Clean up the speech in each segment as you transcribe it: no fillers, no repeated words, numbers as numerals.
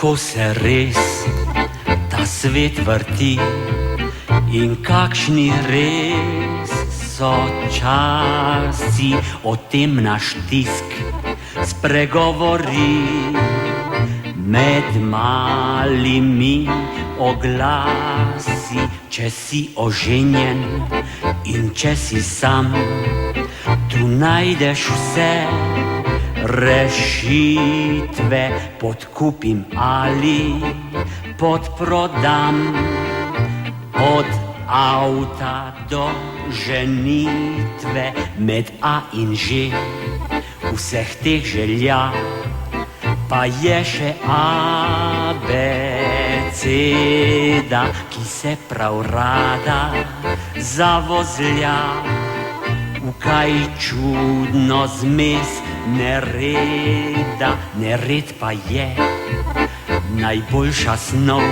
kako se res ta svet vrti in kakšni res so časi, o tem naš tisk spregovori med malimi oglasi. Če si oženjen in če si sam, tu najdeš vse rešitve, podkupim ali podprodam. Od avta do ženitve, med A in Ž vseh teh želja, pa je še abeceda, ki se prav rada zavozlja v kaj čudno zmes nereda. Nered pa je najboljša snov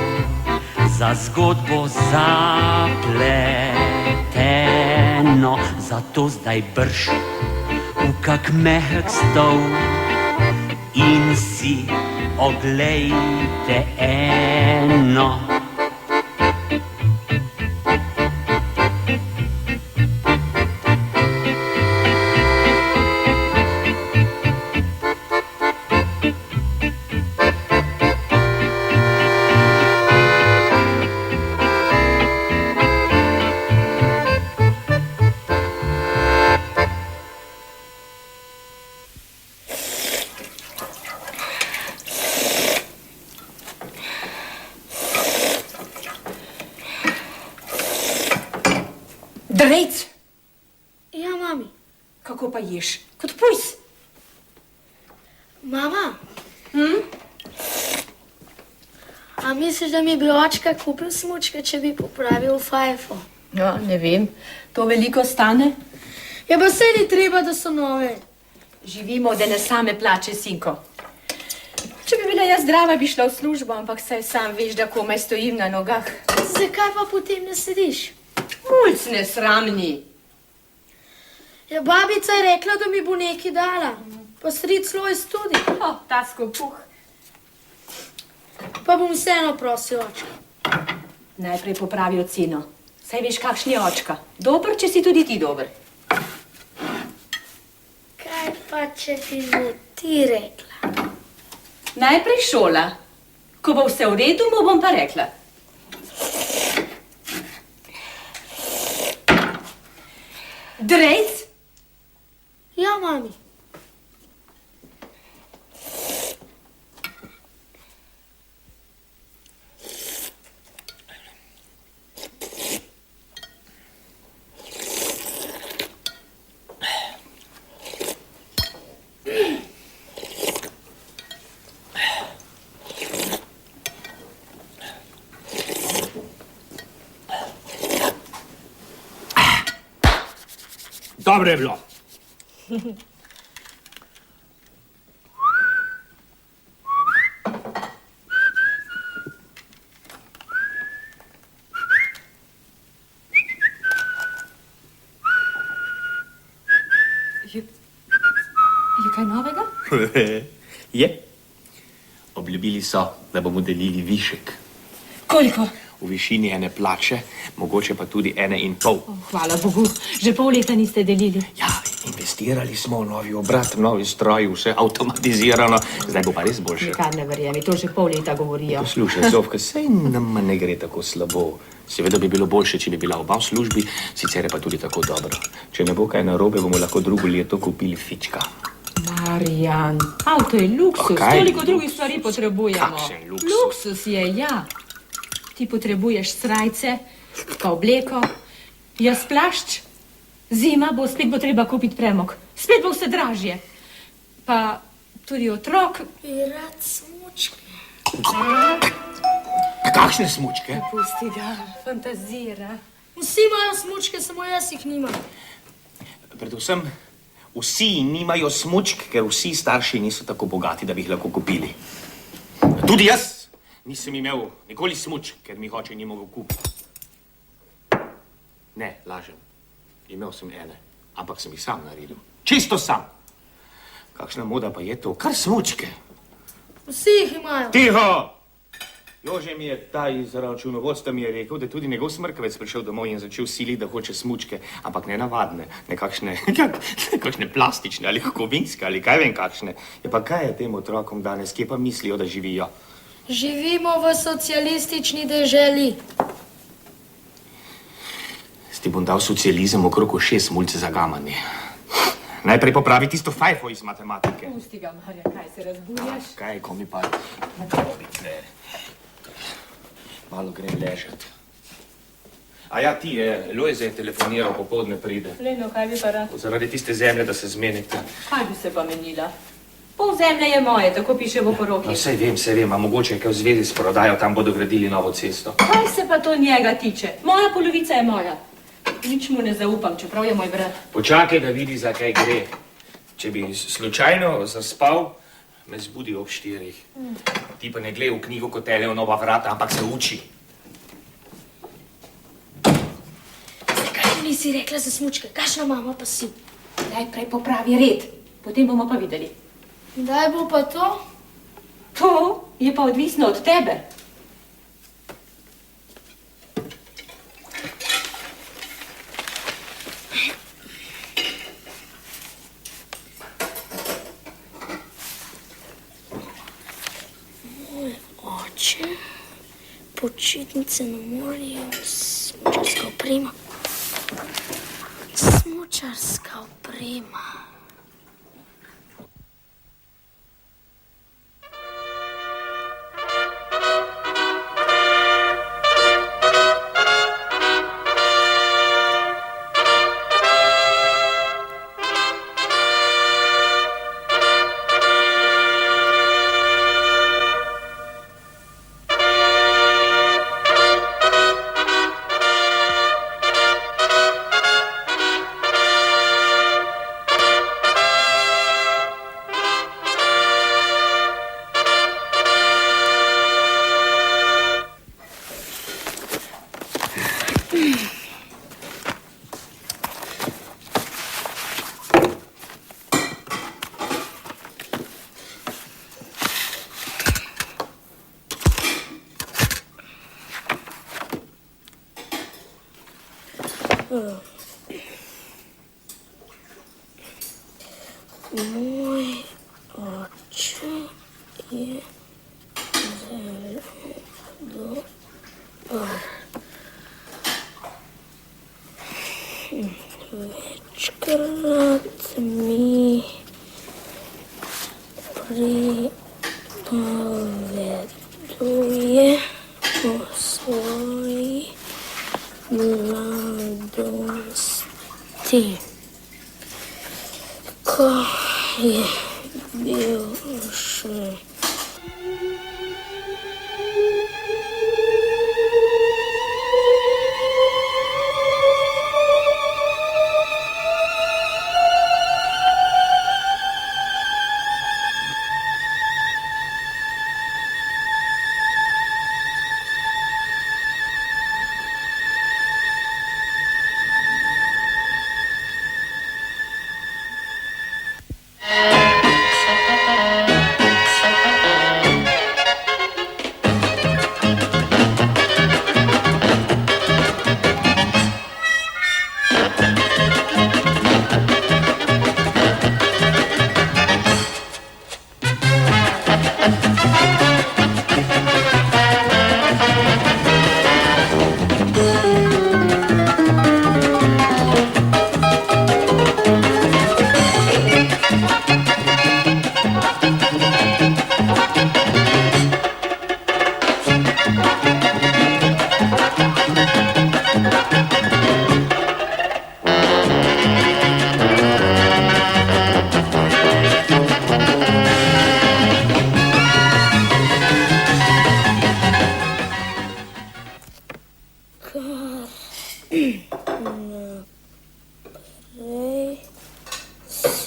za zgodbo zapleteno, zato zdaj brž v kak mehek stol in si oglejte eno. Drejc! Ja, mami. Kako pa ješ? Kot pujs. Mama? A misliš, da mi bi očka kupil smučke, če bi popravil fajfo? No, ne vem. To veliko stane? Ja, pa saj ni treba, da so nove. Živimo od ene same plače, sinko. Če bi bila jaz zdrava, bi šla v službo, ampak saj sam veš, da komaj stojim na nogah. Zakaj pa potem ne sediš? Mulc nesramni. Ja, babica je rekla, da mi bo nekaj dala. Pa stric Lojz tudi. Ta skopuh. Pa bom vseeno prosil očka. Najprej popravi oceno. Saj veš, kakšen je očka. Dober, če si tudi ti dober. Kaj pa, če bi mu ti rekla? Najprej šola. Ko bo vse v redu, mu bom pa rekla. Drejc? Ja, mami. Dobro je bilo. Je kaj novega? Je. Obljubili so, da bomo delili višek. Koliko? V višini ene plače, mogoče pa tudi 1,5. Hvala Bogu, že pol leta niste delili. Ja, investirali smo v novi obrat, novi stroj, vse avtomatizirano. Zdaj bo pa res boljše. Nikar ne verjemi, to že pol leta govorijo. Poslušaj, Zofka, saj nam ne gre tako slabo. Seveda bi bilo boljše, če bi bila oba v službi, sicer je pa tudi tako dobro. Če ne bo kaj narobe, bomo lahko drugo leto kupili fička. Marjan, avto je luksus, toliko drugih stvari potrebujemo. Kakšen luksus? Luksus je, ja. Ti potrebuješ srajce, pa obleko, jaz plašč. Zima bo, spet bo treba kupiti premog. Spet bo vse dražje. Pa tudi otrok. Bi rad smučke. Kakšne smučke? Pusti ga, fantazira. Vsi imajo smučke, samo jaz jih nimam. Predvsem vsi nimajo smučk, ker vsi starši niso tako bogati, da bi jih lahko kupili. Tudi jaz nisem imel nikoli smučk, ker mi oče ni mogel kupiti. Ne, lažem. Imel sem ene, ampak sem jih sam naredil. Čisto sam. Kakšna moda pa je to? Kar smučke. Vsi jih imajo. Tiho! Jože mi je ta iz računovodstva mi je rekel, da je tudi njegov smrkavec prišel domov in začel siliti, da hoče smučke, ampak ne navadne, nekakšne plastične ali kovinske ali kaj vem kakšne. Ja pa kaj je tem otrokom danes, kje pa mislijo, da živijo? Živimo v socialistični deželi. Ti bom dal socializem okrog ušes, mulce zagamani. Najprej popravi tisto fajfo iz matematike. Pusti ga, Marja, kaj se razbujaš? Kaj, ko mi pa... Malo grem ležati. A ja, ti je, Lojze je telefoniral, popoldne pride. Leno, kaj bi pa rad? Zaradi tiste zemlje, da se zmenite. Kaj bi se pa menila? Pol zemlje je moje, tako piše v poroki. No, sej vem, a mogoče je kaj v zvezi s prodajo, tam bodo gradili novo cesto. Kaj se pa to njega tiče? Moja polovica je moja. Nič mu ne zaupam, čeprav je moj brat. Počakaj, da vidi, za kaj gre. Če bi slučajno zaspal, me zbudi ob 4. Ti pa ne glej v knjigo kot Elejo nova vrata, ampak se uči. Zakaj mi nisi rekla za smučke? Kakšna mama pa si? Najprej popravi red, potem bomo pa videli. Kdaj bo pa to? To je pa odvisno od tebe. Oče, počitnice na morju, smučarska oprema. Smučarska oprema. Moj oče je zelo dober. Večkrat mi pripoveduje o svoji mladosti. Ko je bil še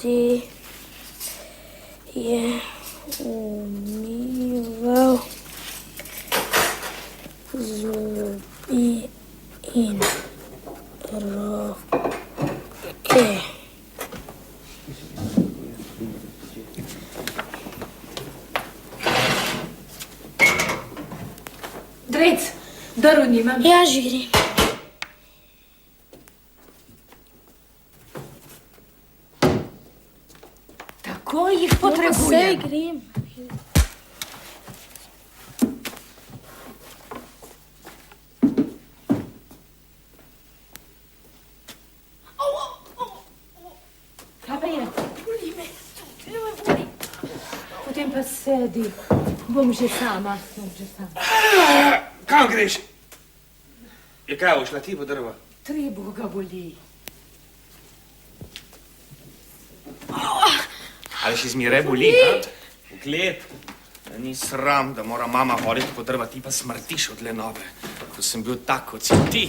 si je umival zobi in roke. imam? Ja, žiri. Tako jih Sej potrebujem. grem. Kaj pa je? Potem pa sedi. Bom že sama. Kam greš? Je kaj, šla ti po drva? Trebuh ga boli. Ali še zmeraj boli, brat? Pogled, da ni sram, da mora mama hoditi po drva, ti pa smrtiš od lenobe. Ko sem bil tak, kot si ti,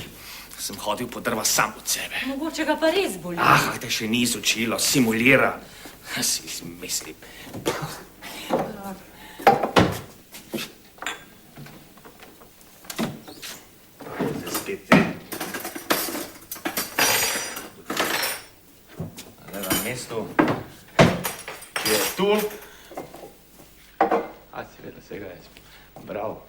sem hodil po drva sam od sebe. Mogoče ga pa res boli. Ah, te še ni izučilo, simulira. Si mislim. Spet te. Ne na mestu. Ki je tu. A, seveda, vsega je. Bravo.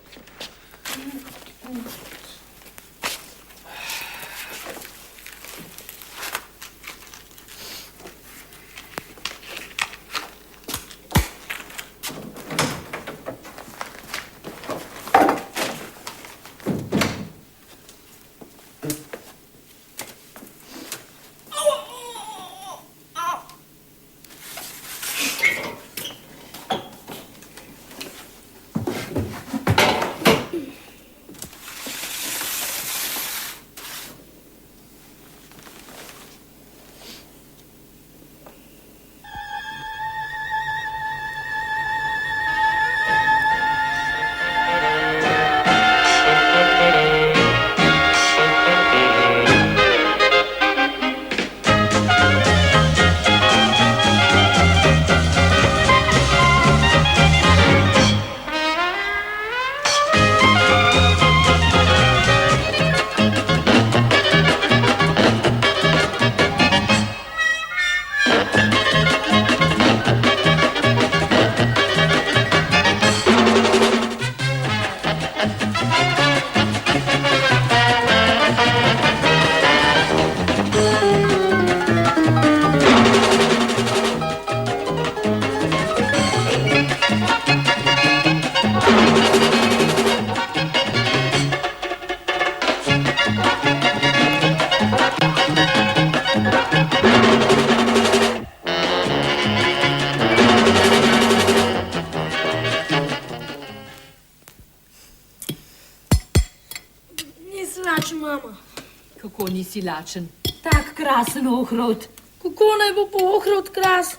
Lačen, mama. Kako nisi lačen? Tak krasen ohrovt. Kako naj bo po ohrovt kras?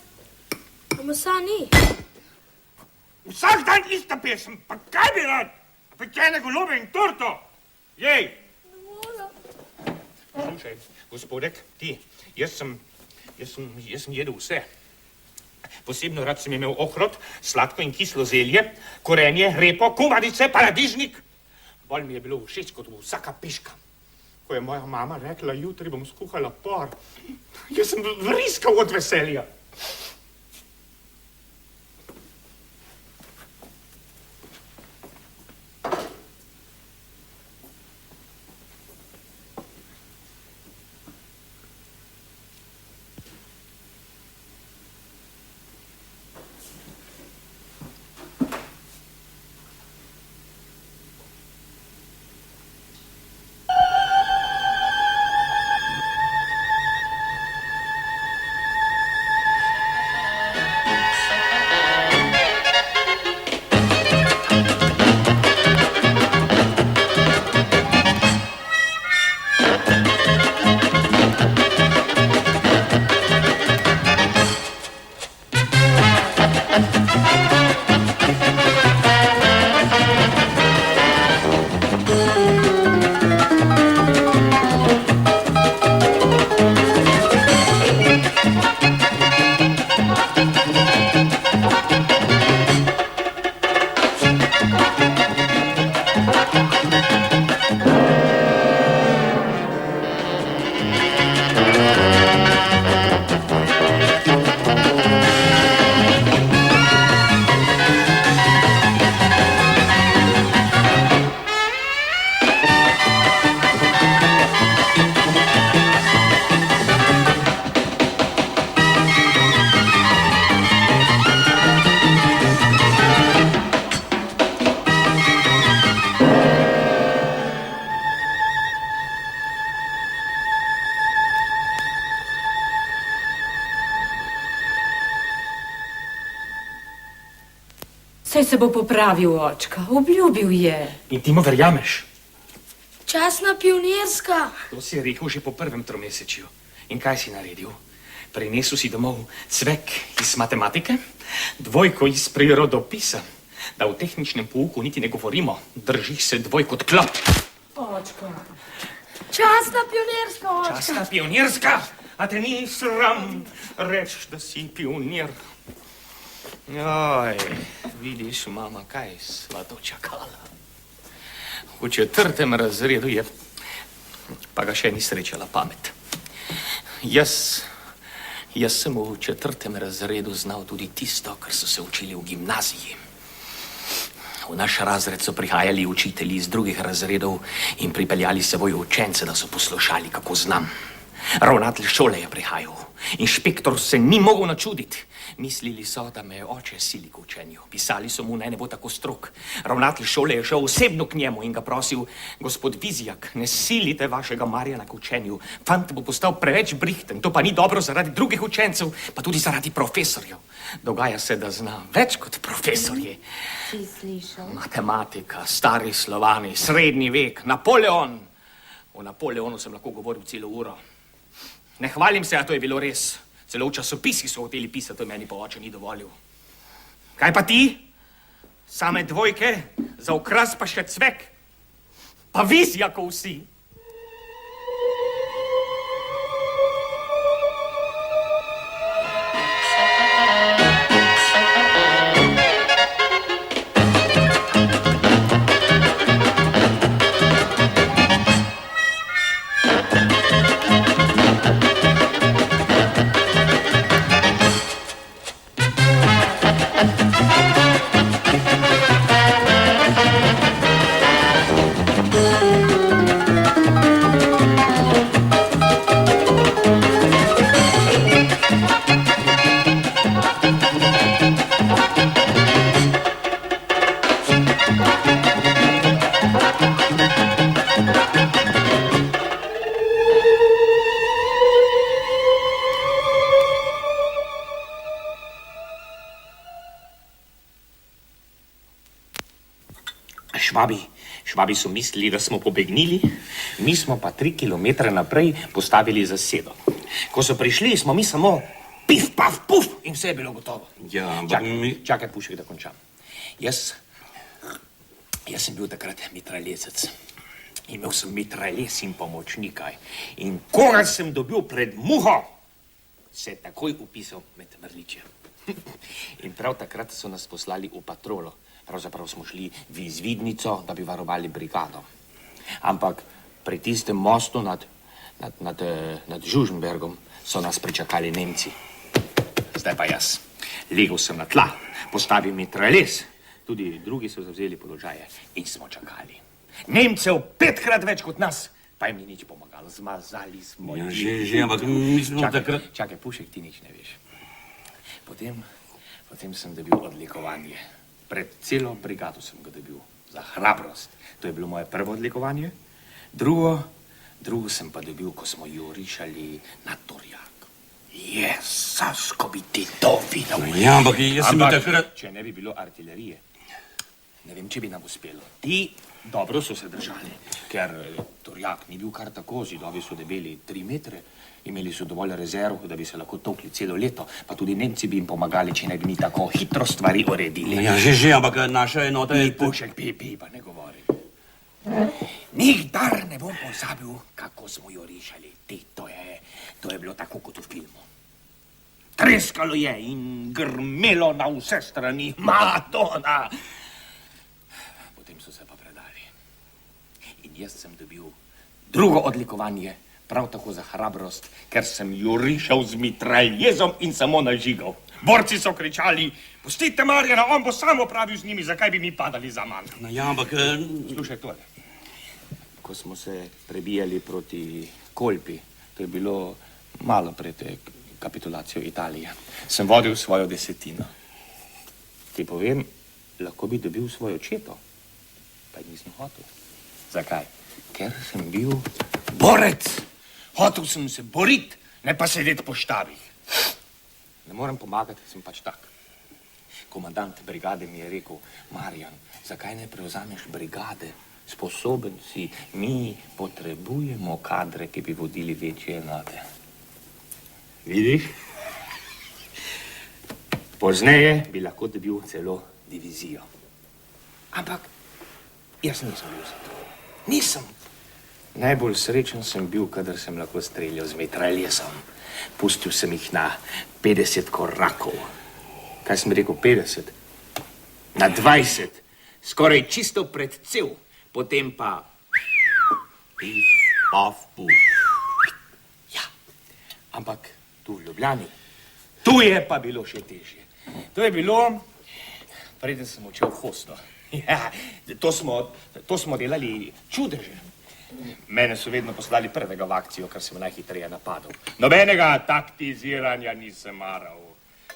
A mesa ni. Vsak dan ista pesem, pa kaj bi rad? Pečene golobe in torto. Jej! Slušaj, gospodek, ti, jaz sem jedel vse. Posebno rad sem imel ohrot, sladko in kislo zelje, korenje, repo, kumarice, paradižnik. Bolj mi je bilo všeč kot vsaka piška. Ko je moja mama rekla, jutri bom skuhala por, jaz sem vriskal od veselja. Saj se bo popravil, očka. Obljubil je. In ti mu verjameš? Časna pionirska. To si rekel že po prvem tromesečju. In kaj si naredil? Prinesel si domov cvek iz matematike, dvojko iz prirodopisa, da v tehničnem pouku niti ne govorimo, držiš se dvoj kot klop. Očka. Časna pionirska, očka. Časna pionirska, a te ni sram reč, da si pionir. Oj, vidiš, mama, kaj sva to čakala. V 4. razredu je, pa ga še ni srečala pamet. Jaz sem v 4. razredu znal tudi tisto, kar so se učili v gimnaziji. V naš razred so prihajali učitelji iz drugih razredov in pripeljali s seboj učence, da so poslušali, kako znam. Ravnatelj šole je prihajal. Inšpektor se ni mogel načuditi. Mislili so, da me je oče sili k učenju. Pisali so mu, naj ne bo tako strog. Ravnatelj šole je šel osebno k njemu in ga prosil: gospod Vizjak, ne silite vašega Marjana k učenju. Fant bo postal preveč brihten. To pa ni dobro zaradi drugih učencev, pa tudi zaradi profesorjev. Dogaja se, da zna več kot profesorje. Si slišal? Matematika, stari Slovani, srednji vek, Napoleon. O Napoleonu sem lahko govoril celo uro. Ne hvalim se, a to je bilo res. Celo v časopisih so hoteli pisati, to meni pa oče ni dovolil. Kaj pa ti? Same dvojke, za okras pa še cvek. Pa Vizjakov si. Švabi so mislili, da smo pobegnili, mi smo pa 3 kilometre naprej postavili zasedo. Ko so prišli, smo mi samo pif, paf, puf in vse je bilo gotovo. Ja, ampak Čakaj, Pušek, da končam. Jaz sem bil takrat mitraljezec. Imel sem mitraljez in pomočnika. In koga sem dobil pred muho, se je takoj upisal med mrliče. In prav takrat so nas poslali v patrolo. Pravzaprav smo šli v izvidnico, da bi varovali brigado. Ampak pri tistem mostu nad Žuženbergom so nas pričakali Nemci. Zdaj pa jaz. Legel sem na tla, postavil mitraljez. Tudi drugi so zavzeli položaje in smo čakali. Nemcev 5-krat več kot nas, pa jim ni nič pomagalo. Zmazali smo jih. Ja, že, ampak mi smo takrat... Čakaj, Pušek, ti nič ne veš. Potem sem dobil odlikovanje. Pred celo brigado sem ga dobil za hrabrost. To je bilo moje prvo odlikovanje. Drugo sem pa dobil, ko smo jurišali na Torjak. Jezus, ko bi ti to videl. Ja, ampak jaz sem bil takrat... Če ne bi bilo artilerije, ne vem, če bi nam uspelo. Ti dobro so se držali, ker Torjak ni bil kar tako, zidovi so debeli 3 metre. Imeli so dovolj rezerv, da bi se lahko tolkli celo leto, pa tudi Nemci bi jim pomagali, če ne bi mi tako hitro stvari uredili. Ja, že, ampak naša enota je... Pušek, pa ne govori. Nikdar ne bom pozabil, kako smo jo rešali. To je bilo tako kot v filmu. Treskalo je in grmelo na vse strani. Madonna! Potem so se pa predali. In jaz sem dobil drugo odlikovanje, prav tako za hrabrost, ker sem jurišal z mitraljezom in samo nažigal. Borci so kričali: pustite Marjana, on bo samo opravil z njimi, zakaj bi mi padali za manj. No, ja, ampak... Slušaj tole. Ko smo se prebijali proti Kolpi, to je bilo malo pred kapitulacijo Italije, sem vodil svojo desetino. Ti povem, lahko bi dobil svojo četo, pa nisem hotel. Zakaj? Ker sem bil borec. Hotel sem se boriti, ne pa sedeti po štabih. Ne morem pomagati, sem pač tak. komandant brigade mi je rekel, Marjan, zakaj ne prevzameš brigade? Sposoben si, mi potrebujemo kadre, ki bi vodili večje enote. Vidiš? Pozneje bi lahko dobil celo divizijo. Ampak jaz nisem bil za to. Nisem. Najbolj srečen sem bil, kadar sem lahko streljal z mitraljezom. Pustil sem jih na 50 korakov. Kaj sem rekel, 50? Na 20. Skoraj čisto pred cev. Potem pa... Pif, paf, puf. Ja, ampak tu v Ljubljani, tu je pa bilo še težje. To je bilo, preden sem učel hosto. Ja, to smo delali čudeže. Mene so vedno poslali prvega v akcijo, kar sem najhitreje napadal. Nobenega taktiziranja nisem maral.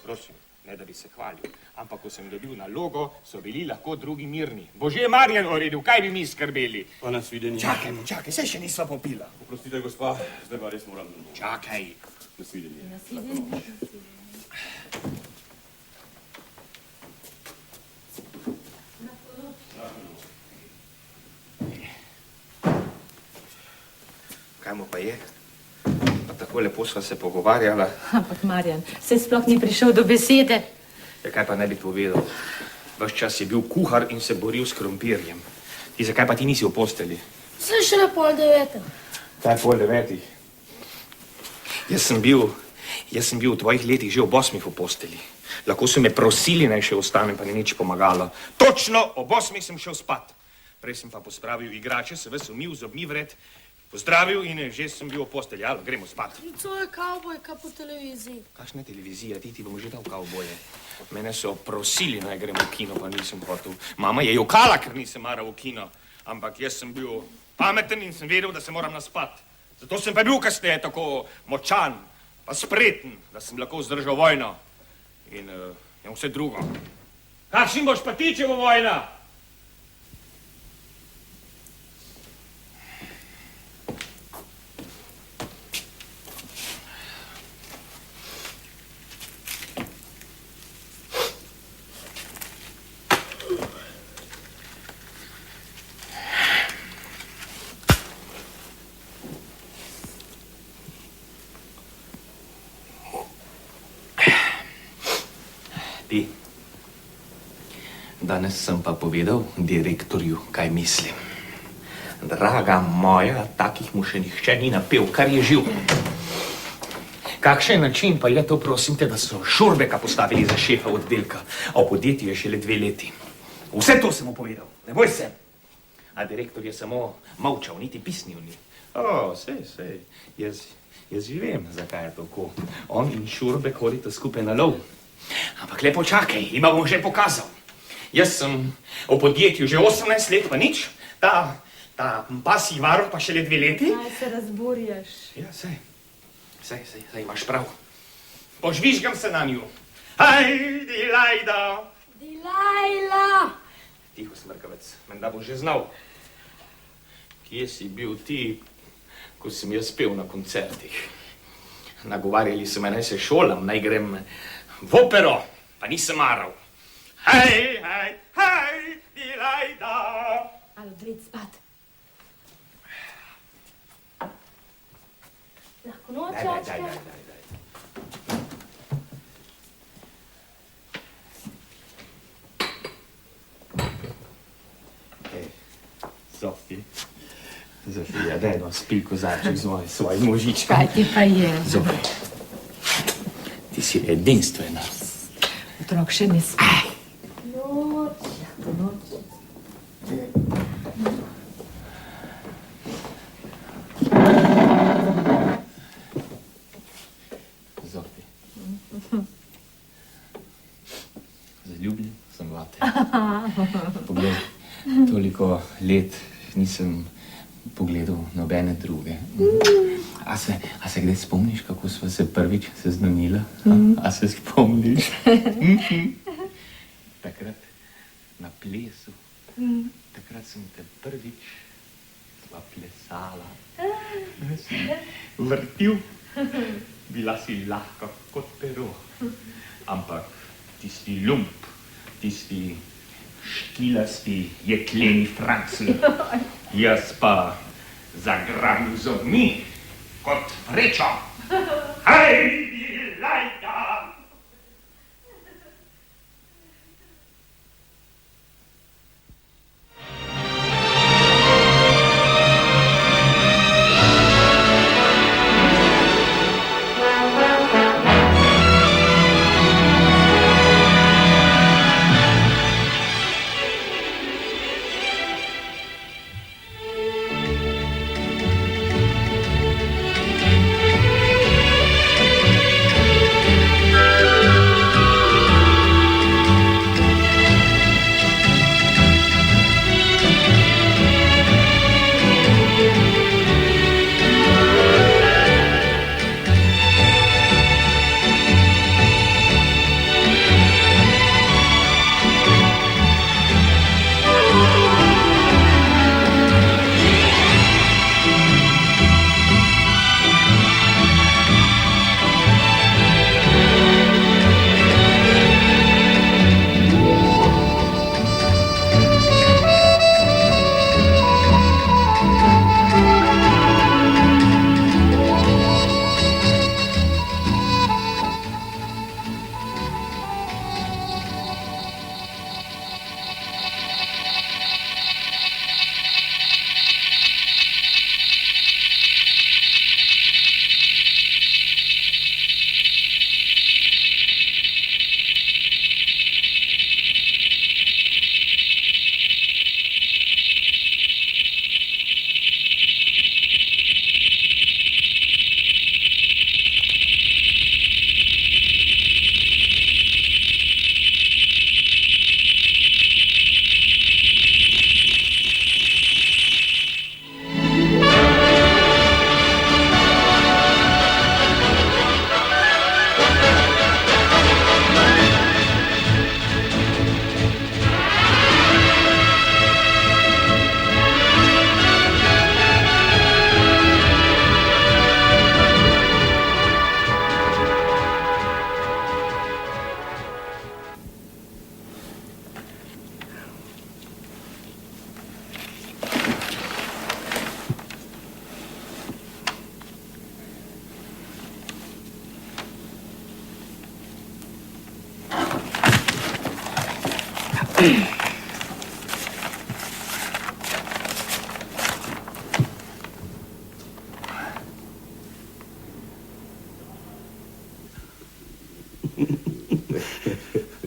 Prosim, ne da bi se hvalil, ampak ko sem dobil nalogo, so bili lahko drugi mirni. Božje Marjan uredil, kaj bi mi skrbeli? Pa nasvidenje. Čakaj, saj še nisva popila. Oprostite, gospa, zdaj pa res moram. Čakaj. Nasvidenje. Kaj mu pa je? Pa tako lepo sva se pogovarjala. Ampak, Marjan, se sploh ni prišel do besede. Ja, kaj pa ne bi povedal? Ves čas je bil kuhar in se boril s krompirjem. Ti zakaj pa ti nisi v posteli? Saj šele 8:30. Kaj 8:30? Jaz sem bil v tvojih letih že ob 8 v posteli. Lahko so me prosili, naj še ostanem, pa ni nič pomagalo. Točno ob 8 sem šel spat. Prej sem pa pospravil igrače, se ves umil, zobmi vred, pozdravil in že sem bil v posteli. Jalo, gremo spat. To je kavbojka po televiziji. Kakšna televizija? Ti bom že dal kavboje. Mene so prosili, naj grem v kino, pa nisem hotel. Mama je jokala, ker nisem maral v kino. Ampak jaz sem bil pameten in sem vedel, da se moram naspat. Zato sem pa bil kasneje tako močan, pa spreten, da sem lahko vzdržal vojno. In vse drugo. Kakšen boš pa ti, če bo vojna? Danes sem pa povedal direktorju, kaj mislim. Draga moja, takih mu še nihče ni napel, kar je živ. Kakšen način pa je to, prosim te, da so Šurbeka postavili za šefa oddelka, a v podjetju je šele 2 leti. Vse to sem mu povedal, ne boj se. A direktor je samo molčal, niti pisnil ni. Sej, jaz že vem, zakaj je tako. On in Šurbek hodita skupaj na lov. Ampak lepo čakaj, ima bom že pokazal. Jaz sem v podjetju že 18 let, pa nič. Ta pasji varuh pa šele 2 leti. Kaj se razburjaš? Ja, sej imaš prav. Požvižgam se na nju. Haj, Dilajda. Dilajla! Tiho, smrkavec, menda bo že znal. Kje si bil ti, ko sem jaz pel na koncertih? Nagovarjali so me, naj se šolam, naj grem v opero, pa nisem maral. Hej, Dilajda! Ali gred spat? Lahko noč, očka? Daj. Zofija, daj no, spi kozarček z svojim možičkom. Kaj ti pa je? Zofija, ti si edinstvena. Otrok še ne spi. Zofija. Zaljubljen sem vate. Poglej, toliko let nisem pogledal nobene druge. A se kdaj spomniš, kako sva se prvič seznanila? A se spomniš? Takrat na plesu. Takrat sem te prvič sva plesala. Vrtil. Bila si lahka kot pero. Ampak tisti lump tisti štilasti jekleni Franci. Jaz pa zagrabil zobmi kot vrečo. Hej, lajka!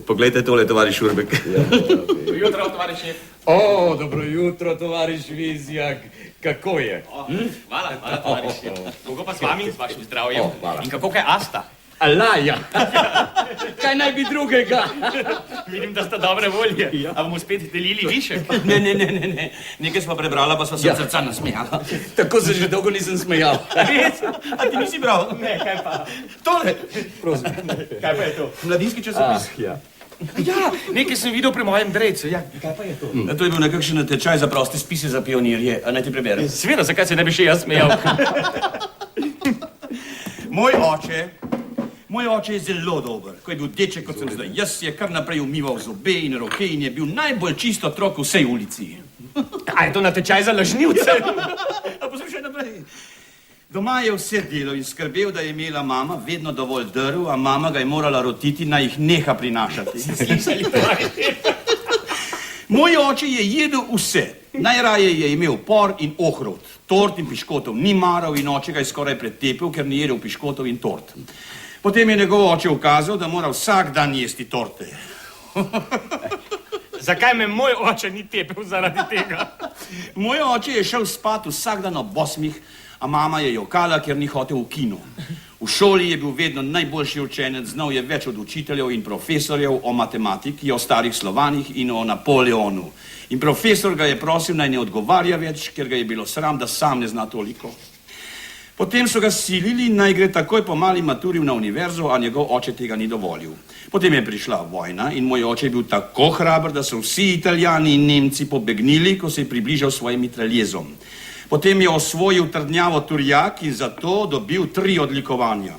Poglejte tole, tovariš Urbek. Dobro jutro, tovariš šef. O, dobro jutro, tovariš Vizjak. Kako je? Hvala, tovariš šef. Kako pa s vami, z vašim zdravjem? In kako kaj Asta? Alaja. Kaj naj bi drugega? Vidim, da sta dobre volje. A bomo spet delili višek? Ne. Nekaj sva prebrala, pa sva se od srca nasmejala. Tako se že dolgo nisem smejal. Res? A ti nisi bral? Ne, kaj pa? Tole. Kaj pa je to? Mladinski časopis. Ja, nekaj sem videl pri mojem drejcu. Ja, kaj pa je to? To je bil nekakšen tečaj za proste spise za pionirje. A naj ti preberem? Seveda, zakaj se ne bi še jaz smejal? Moj oče je zelo dober, ko je bil deček, kot sem zdaj. Jaz je kar naprej umival zobe in roke in je bil najbolj čist otrok v vsej ulici. A je to natečaj za lažnivce? A poslušaj naprej. Doma je vse delo in skrbel, da je imela mama vedno dovolj drv, a mama ga je morala rotiti, naj jih neha prinašati. Slišali to? Moj oče je jedel vse. Najraje je imel por in ohrovt. Tort in piškotov ni maral in oče ga je skoraj pretepel, ker ni jedel piškotov in tort. Potem je njegov oče ukazal, da mora vsak dan jesti torte. Zakaj me moj oče ni tepel zaradi tega? Moj oče je šel spat vsak dan ob 8, a mama je jokala, ker ni hotel v kino. V šoli je bil vedno najboljši učenec, znal je več od učiteljev in profesorjev o matematiki, o starih Slovanih in o Napoleonu. In profesor ga je prosil, naj ne odgovarja več, ker ga je bilo sram, da sam ne zna toliko. Potem so ga silili, naj gre takoj po mali maturi na univerzo, a njegov oče tega ni dovolil. Potem je prišla vojna in moj oče je bil tako hraber, da so vsi Italijani in Nemci pobegnili, ko se je približal svojim mitraljezom. Potem je osvojil trdnjavo Turjak in zato dobil 3 odlikovanja.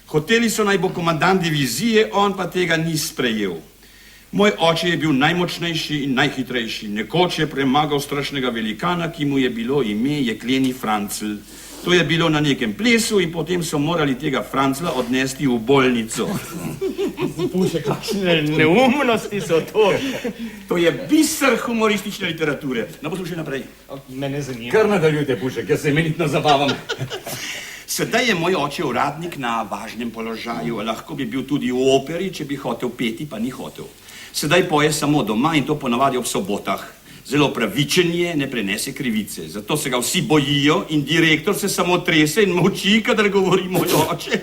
Hoteli so naj bo komandant divizije, on pa tega ni sprejel. Moj oče je bil najmočnejši in najhitrejši. Nekoč je premagal strašnega velikana, ki mu je bilo ime Jekleni Francl. To je bilo na nekem plesu in potem so morali tega Francla odnesti v bolnico. Puše, kakšne neumnosti so to. To je biser humoristične literature. No, poslušaj naprej. Mene zanima. Kar nadaljujte, Pušek, jaz se imenitno zabavam. Sedaj je moj oče uradnik na važnem položaju. Lahko bi bil tudi v operi, če bi hotel peti, pa ni hotel. Sedaj poje samo doma in to ponavadi ob sobotah. Zelo pravičen je, ne prenese krivice. Zato se ga vsi bojijo in direktor se samo trese in molči, kadar govori moj oče.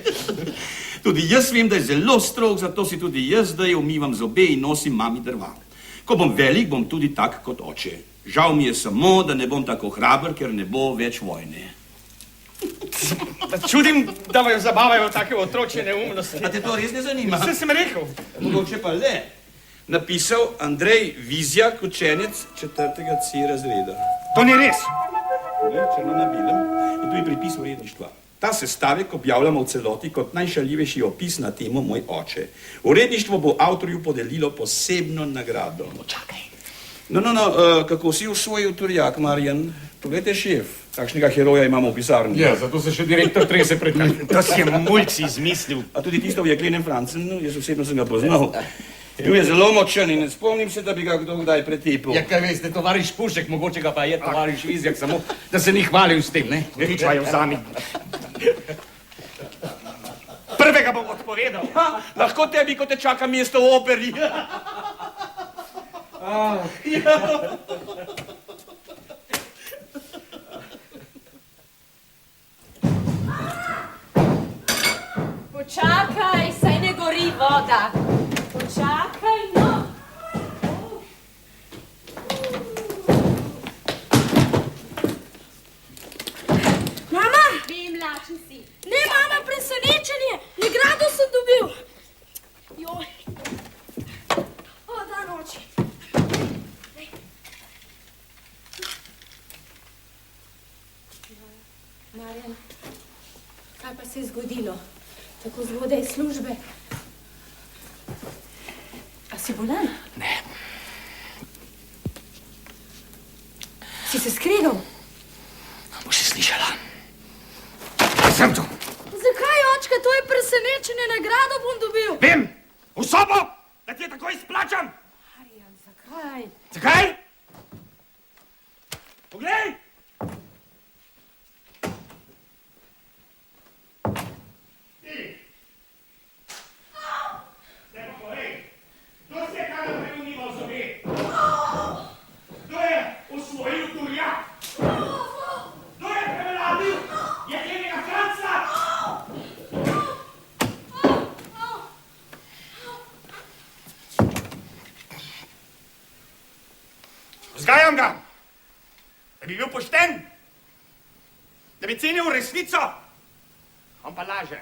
Tudi jaz vem, da je zelo strog, zato si tudi jaz zdaj umivam zobe in nosim mami drva. Ko bom velik, bom tudi tak kot oče. Žal mi je samo, da ne bom tako hraber, ker ne bo več vojne. Čudim, da vaju zabavajo take otročje neumnosti. A te to res ne zanima? Vse sem rekel. Mogoče pa le. Napisal Andrej Vizjak, učenec 4. C razreda. To ni res. Črno na belem in tu je pripis uredništva. Ta sestavek objavljamo v celoti kot najšaljivejši opis na temo Moj oče. Uredništvo bo avtorju podelilo posebno nagrado. Čakaj. No, kako si usvojil turjak, Marjan? Poglejte, šef, takšnega heroja imamo v pisarni. Ja, zato se še direktor trese pred njim. To si je mulci izmislil. A tudi tisto v Jeklenem Francenu, jaz osebno sem ga poznal. Bil je zelo močen in ne spomnim se, da bi ga kdo kdaj pretepil. Ja, kaj veste, tovariš Pušek, mogoče ga pa je tovariš Vizjak, samo da se ni hvalil s tem, ne? Nič vaju vzami. Prvega bom odpovedal. Lahko tebi, ko te čaka mesto v operi. Počakaj, saj ne gori voda. Počakaj, no. Mama! Vem, lačen si. Ne, mama, presenečenje! Nagrado sem dobil! Joj! O, dan oči! Marjan, kaj pa se je zgodilo? Tako zgodaj službe. A si bolan? Ne. Si se skregal? Boš si slišala. Sem tu. Zakaj, očka, to je presenečenje, nagrado bom dobil! Vem, v sobo, da ti je tako izplačam. Marjan, zakaj? Zakaj? Poglej! Vzgajam ga, da bi bil pošten, da bi cenil resnico. On pa laže.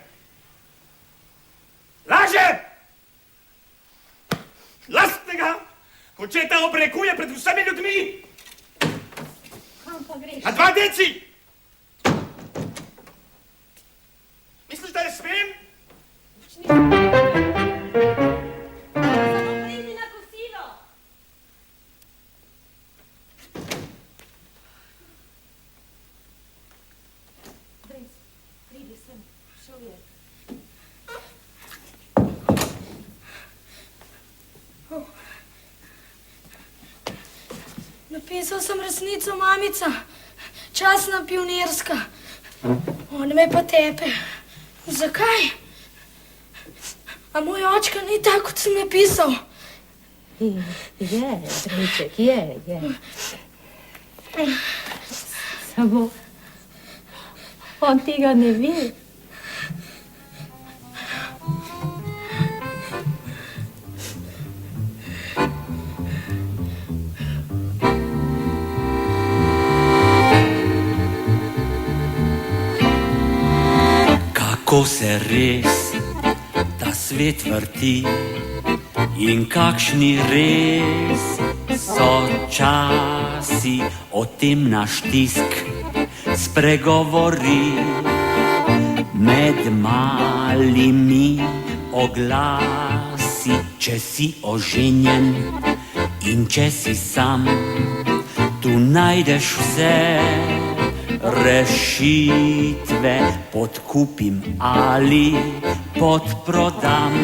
Laže! Lastnega očeta obrekuje pred vsemi ljudmi. Kam pa greš? Na 2 deci! Misliš, da ne smem? Samo pridi na kosilo. Pridi sem, šel je. Napisal sem resnico, mamica. Časna pionirska. On me pa tepe. Zakaj? A moj očka ni tako, kot sem napisal. Je, Dreček, je. Samo on tega ne ve. Kako se res ta svet vrti in kakšni res so časi, o tem naš tisk spregovori med malimi oglasi. če si oženjen in če si sam, tu najdeš vse rešitve, podkupim ali podprodam,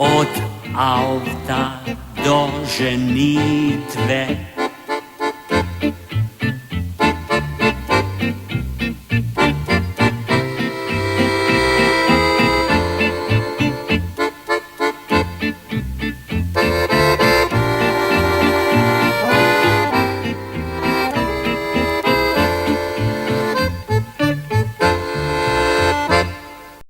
od avta do ženitve.